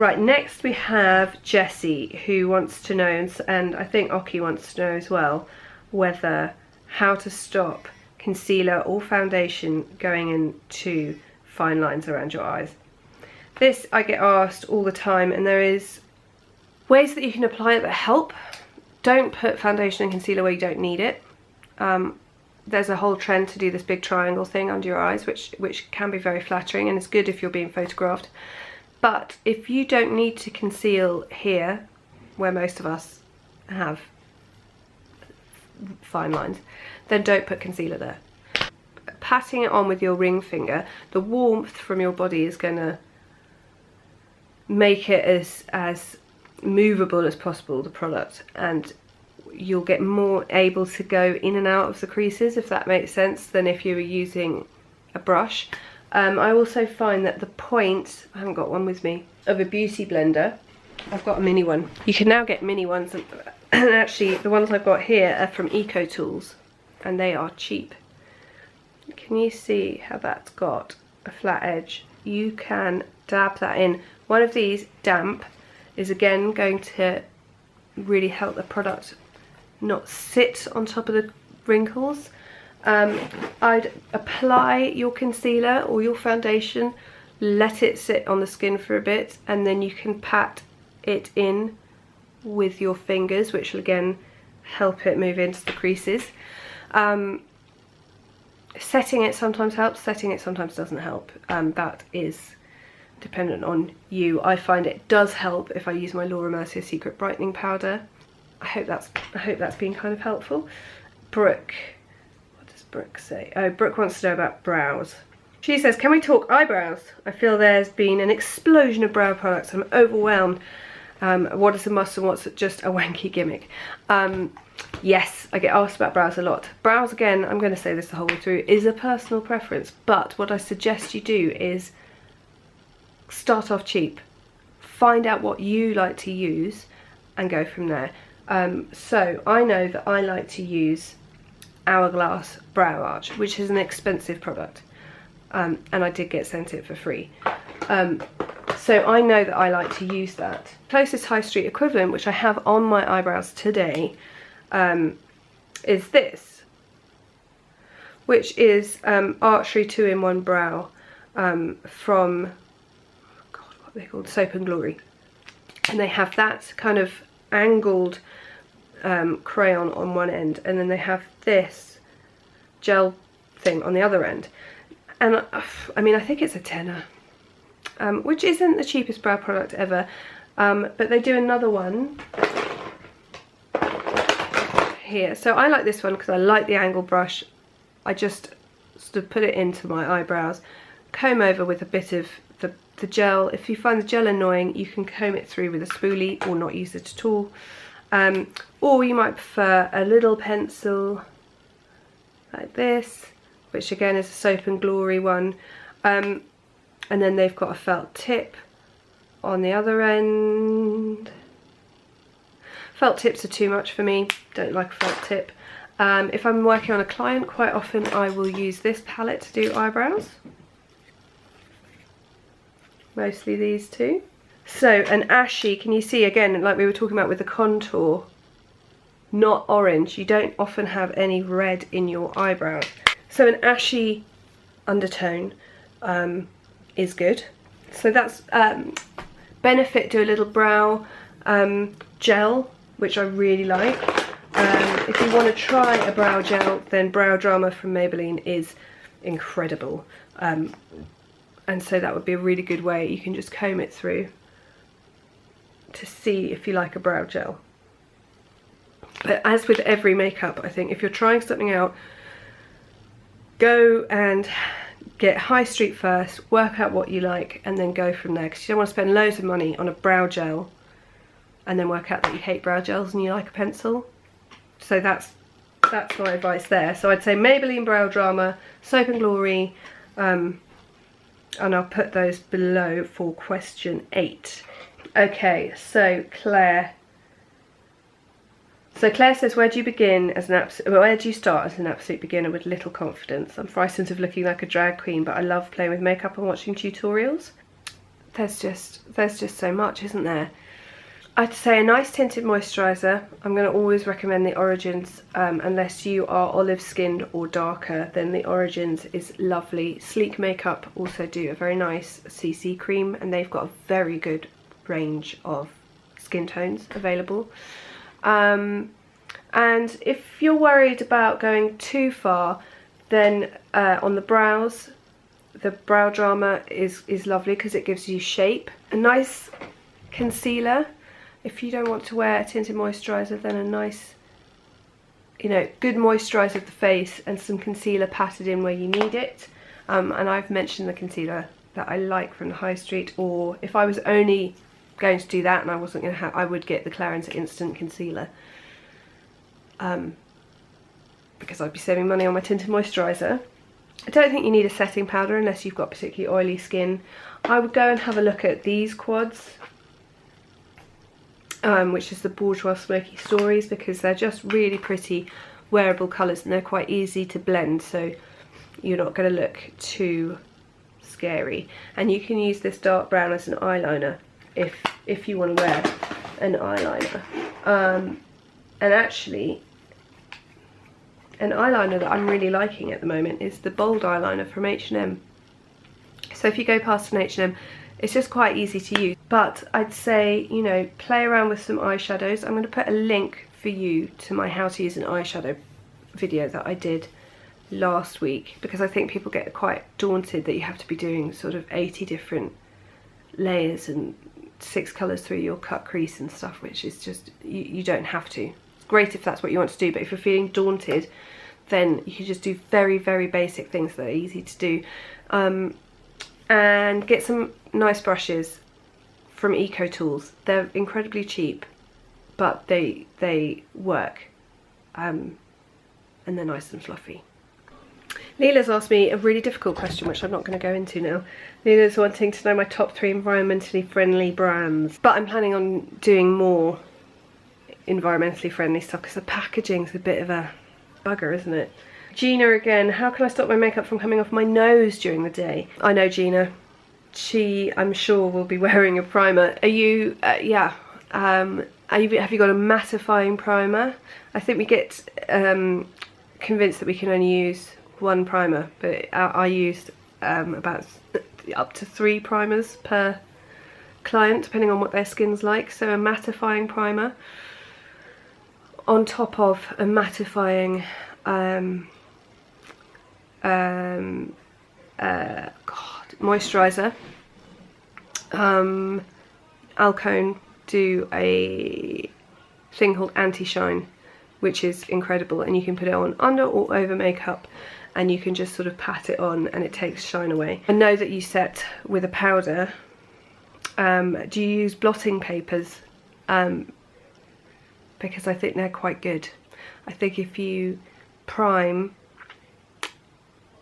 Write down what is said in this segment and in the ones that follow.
Right, next we have Jessie, who wants to know, and I think Occy wants to know as well, whether how to stop concealer or foundation going into fine lines around your eyes. This I get asked all the time, and there is ways that you can apply it that help. Don't put foundation and concealer where you don't need it. There's a whole trend to do this big triangle thing under your eyes, which can be very flattering, and it's good if you're being photographed. But if you don't need to conceal here, where most of us have fine lines, then don't put concealer there. Patting it on with your ring finger, the warmth from your body is going to make it as movable as possible, the product, and you'll get more able to go in and out of the creases, if that makes sense, than if you were using a brush. I also find that the point, I haven't got one with me, of a beauty blender, I've got a mini one. You can now get mini ones, and actually the ones I've got here are from Eco Tools, and they are cheap. Can you see how that's got a flat edge? You can dab that in. One of these, damp, is again going to really help the product not sit on top of the wrinkles. I'd apply your concealer or your foundation, let it sit on the skin for a bit, and then you can pat it in with your fingers, which will again help it move into the creases. Setting it sometimes helps, setting it sometimes doesn't help. That is dependent on you. I find it does help if I use my Laura Mercier Secret Brightening Powder. I hope that's been kind of helpful. Brooke, what does Brooke say? Oh, Brooke wants to know about brows. She says, can we talk eyebrows? I feel there's been an explosion of brow products. I'm overwhelmed. What is a must and what's just a wanky gimmick? Yes, I get asked about brows a lot. Brows, again, I'm going to say this the whole way through, is a personal preference, but what I suggest you do is start off cheap. Find out what you like to use and go from there. So I know that I like to use Hourglass Brow Arch, which is an expensive product, and I did get sent it for free. So I know that I like to use that. Closest high street equivalent, which I have on my eyebrows today, is this, which is Archery 2-in-1 Brow from, God, what are they called? Soap and Glory. And they have that kind of angled crayon on one end, and then they have this gel thing on the other end. And I mean, I think it's a tenner, which isn't the cheapest brow product ever, but they do another one here. So I like this one because I like the angle brush. I just sort of put it into my eyebrows, comb over with a bit of the gel. If you find the gel annoying, you can comb it through with a spoolie or not use it at all. Or you might prefer a little pencil like this, which again is a Soap and Glory one. And then they've got a felt tip on the other end. Felt tips are too much for me, don't like a felt tip. If I'm working on a client, quite often I will use this palette to do eyebrows. Mostly these two. So an ashy, can you see again, like we were talking about with the contour, not orange. You don't often have any red in your eyebrows. So an ashy undertone is good. So that's Benefit do a little brow gel, which I really like. If you want to try a brow gel, then Brow Drama from Maybelline is incredible. And so that would be a really good way. You can just comb it through to see if you like a brow gel. But as with every makeup, I think if you're trying something out, go and get high street first, work out what you like, and then go from there, because you don't want to spend loads of money on a brow gel and then work out that you hate brow gels and you like a pencil. So that's my advice there. So I'd say Maybelline Brow Drama, Soap and Glory, and I'll put those below for question 8. Okay, so Claire. So Claire says, where do you begin as an where do you start as an absolute beginner with little confidence? I'm frightened of looking like a drag queen, but I love playing with makeup and watching tutorials. there's just so much, isn't there? I'd say a nice tinted moisturiser. I'm going to always recommend the Origins, unless you are olive skinned or darker, then the Origins is lovely. Sleek Makeup also do a very nice CC cream, and they've got a very good range of skin tones available. And if you're worried about going too far, then on the brows, the Brow Drama is lovely because it gives you shape. A nice concealer. If you don't want to wear a tinted moisturiser, then a nice, you know, good moisturiser of the face and some concealer patted in where you need it. And I've mentioned the concealer that I like from the high street, or if I was only going to do that and I wasn't going to have, I would get the Clarins Instant Concealer. Because I'd be saving money on my tinted moisturiser. I don't think you need a setting powder unless you've got particularly oily skin. I would go and have a look at these quads. Which is the Bourjois Smoky Stories, because they're just really pretty wearable colours and they're quite easy to blend, so you're not going to look too scary. And you can use this dark brown as an eyeliner if you want to wear an eyeliner. And actually, an eyeliner that I'm really liking at the moment is the Bold eyeliner from H&M. So if you go past an H&M, it's just quite easy to use. But I'd say, you know, play around with some eyeshadows. I'm going to put a link for you to my how to use an eyeshadow video that I did last week, because I think people get quite daunted that you have to be doing sort of 80 different layers and 6 colours through your cut crease and stuff, which is just, you don't have to. It's great if that's what you want to do, but if you're feeling daunted, then you can just do very, very basic things that are easy to do. And get some nice brushes from Eco Tools. They're incredibly cheap, but they work, and they're nice and fluffy. Leila's asked me a really difficult question, which I'm not going to go into now. Leila's wanting to know my top 3 environmentally friendly brands, but I'm planning on doing more environmentally friendly stuff because the packaging's a bit of a bugger, isn't it? Gina again, how can I stop my makeup from coming off my nose during the day? I know Gina. She, I'm sure, will be wearing a primer. Are you, yeah. Have you got a mattifying primer? I think we get convinced that we can only use one primer, but I used about up to 3 primers per client, depending on what their skin's like. So a mattifying primer on top of a mattifying moisturiser. Alcone do a thing called anti-shine, which is incredible, and you can put it on under or over makeup and you can just sort of pat it on and it takes shine away. I know that you set with a powder. Do you use blotting papers? Because I think they're quite good. I think if you prime,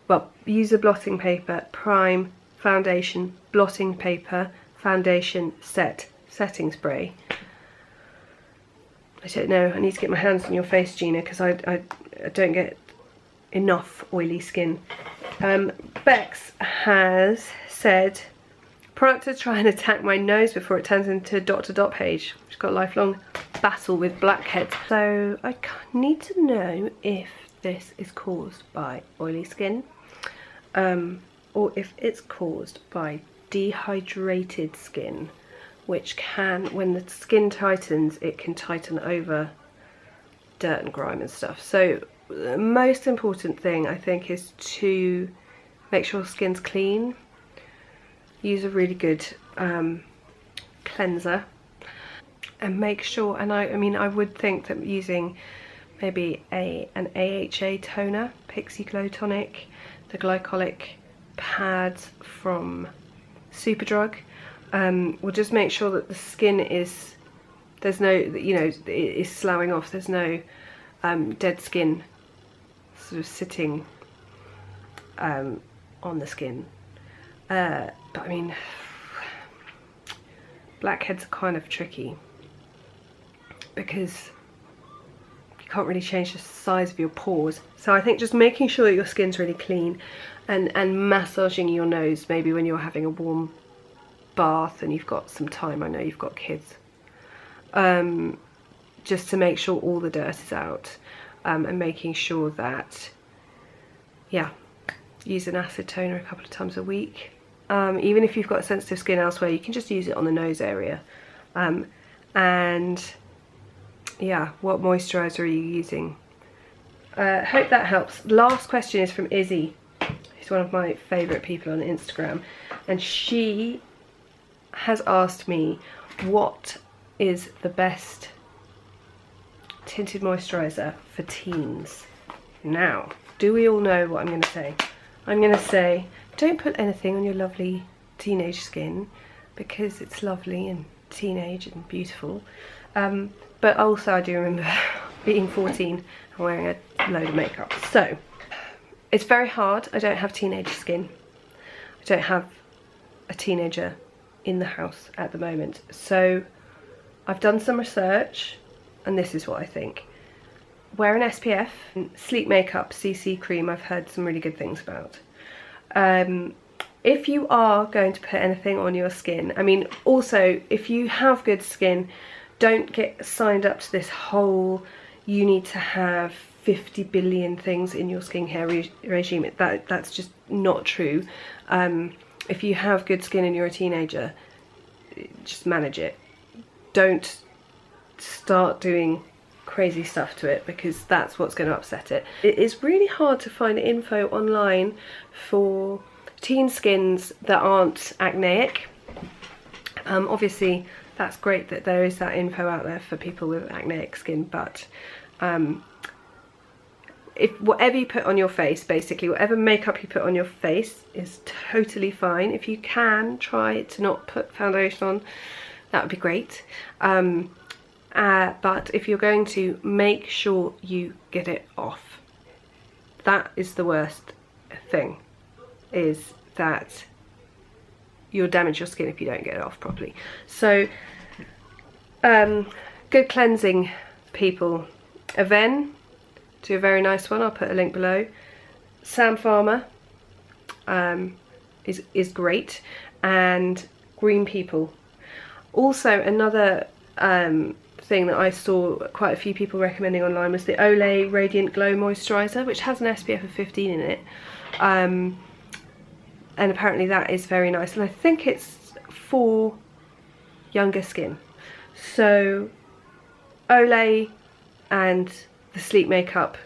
well, use a blotting paper, prime, foundation, blotting paper, foundation, setting spray. I don't know, I need to get my hands on your face, Gina, because I don't get enough oily skin. Bex has said, product to try and attack my nose before it turns into a dot to dot page. She's got a lifelong battle with blackheads. So I need to know if this is caused by oily skin, or if it's caused by dehydrated skin, which can, when the skin tightens, it can tighten over dirt and grime and stuff. So the most important thing, I think, is to make sure skin's clean. Use a really good cleanser, and make sure, and I mean I would think that using maybe an AHA toner, Pixie Glow Tonic, the glycolic pads from Superdrug, will just make sure that the skin is, there's no, you know, it is sloughing off, there's no dead skin sort of sitting on the skin. But I mean, blackheads are kind of tricky because you can't really change the size of your pores. So I think just making sure that your skin's really clean and massaging your nose maybe when you're having a warm bath and you've got some time, I know you've got kids, just to make sure all the dirt is out, and making sure that, yeah, use an acid toner a couple of times a week. Even if you've got sensitive skin elsewhere, you can just use it on the nose area. And yeah, what moisturiser are you using? Hope that helps. Last question is from Izzy, who's one of my favourite people on Instagram, and she has asked me what is the best tinted moisturiser for teens. Now, do we all know what I'm going to say? I'm going to say, don't put anything on your lovely teenage skin, because it's lovely and teenage and beautiful. But also I do remember being 14 and wearing a load of makeup. So, it's very hard. I don't have teenage skin. I don't have a teenager in the house at the moment. So, I've done some research, and this is what I think. Wear an SPF. Sleep Makeup CC cream I've heard some really good things about. If you are going to put anything on your skin, I mean, also, if you have good skin, don't get signed up to this whole, you need to have 50 billion things in your skincare regime. That's just not true. If you have good skin and you're a teenager, just manage it. Don't start doing crazy stuff to it, because that's what's going to upset it. It is really hard to find info online for teen skins that aren't acneic. Obviously that's great that there is that info out there for people with acneic skin, but if whatever you put on your face, basically whatever makeup you put on your face is totally fine. If you can try to not put foundation on, that would be great. But if you're going to, make sure you get it off. That is the worst thing, is that you'll damage your skin if you don't get it off properly. So, good cleansing, people. Aven, do a very nice one, I'll put a link below. Sam Farmer is great, and Green People. Also, another thing that I saw quite a few people recommending online was the Olay Radiant Glow Moisturiser, which has an SPF of 15 in it. And apparently that is very nice, and I think it's for younger skin. So Olay and the Sleep Makeup,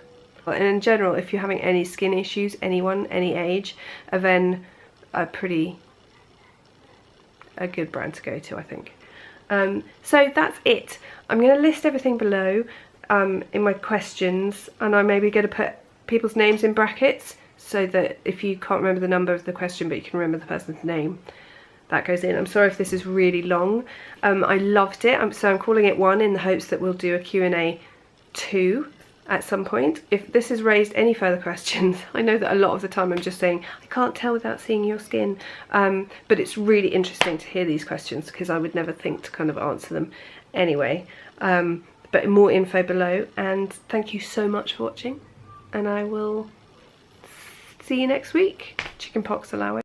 and in general, if you're having any skin issues, anyone, any age, Aven are a good brand to go to, I think. So that's it. I'm going to list everything below in my questions, and I'm maybe going to put people's names in brackets, so that if you can't remember the number of the question but you can remember the person's name, that goes in. I'm sorry if this is really long. I loved it, so I'm calling it 1 in the hopes that we'll do a Q&A 2 at some point. If this has raised any further questions, I know that a lot of the time I'm just saying, I can't tell without seeing your skin, but it's really interesting to hear these questions, because I would never think to kind of answer them anyway. But more info below, and thank you so much for watching, and I will see you next week. Chickenpox allowing.